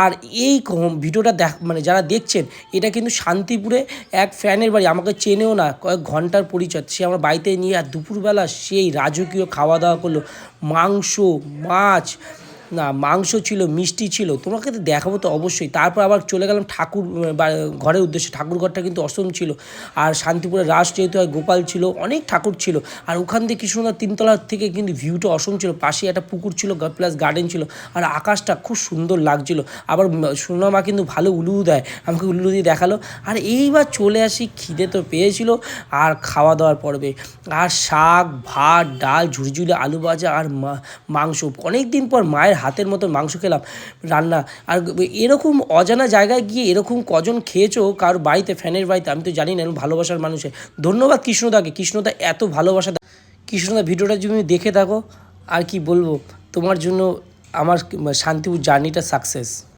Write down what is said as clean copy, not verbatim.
আর এই ভিডিওটা মানে যারা দেখছেন, এটা কিন্তু শান্তিপুরে এক ফ্যানের বাড়ি, আমাকে চেনেও না, কয়েক ঘন্টার পরিচয়, সে আমার বাড়িতে নিয়ে আর দুপুরবেলা সেই রাজকীয় খাওয়া দাওয়া করলো, মাংস, মাছ, না মাংস ছিল, মিষ্টি ছিল, তোমাকে তো দেখাবো তো অবশ্যই। তারপর আবার চলে গেলাম ঠাকুর ঘরের উদ্দেশ্যে। ঠাকুর ঘরটা কিন্তু অসম ছিল। আর শান্তিপুরের রাস যেহেতু হয়, গোপাল ছিল, অনেক ঠাকুর ছিল। আর ওখান থেকে কি সুন্দর তিনতলার থেকে কিন্তু ভিউটা অসম ছিল, পাশে একটা পুকুর ছিল প্লাস গার্ডেন ছিল, আর আকাশটা খুব সুন্দর লাগছিল। আবার সোনামা কিন্তু ভালো উলু দেয়, আমাকে উলু দিয়ে দেখালো। আর এইবার চলে আসি, খিদে তো পেয়েছিল, আর খাওয়া দাওয়ার পর্বে। আর শাক, ভাত, ডাল, ঝুড়ঝুড়ে আলু ভাজা, আর মাংস। অনেক দিন পর মায়ের হাতের মতো মাংস খেলাম রান্না। আর এরকম অজানা জায়গায় গিয়ে এরকম কজন খেয়েছো কারোর বাড়িতে, ফ্যানের বাড়িতে, আমি তো জানি না। ভালোবাসার মানুষের ধন্যবাদ কৃষ্ণদাকে, কৃষ্ণদা এত ভালোবাসা। কৃষ্ণদা ভিডিওটা যদি দেখে থাকো, আর কি বলবো, তোমার জন্য আমার শান্তিপুর জার্নিটা সাকসেস।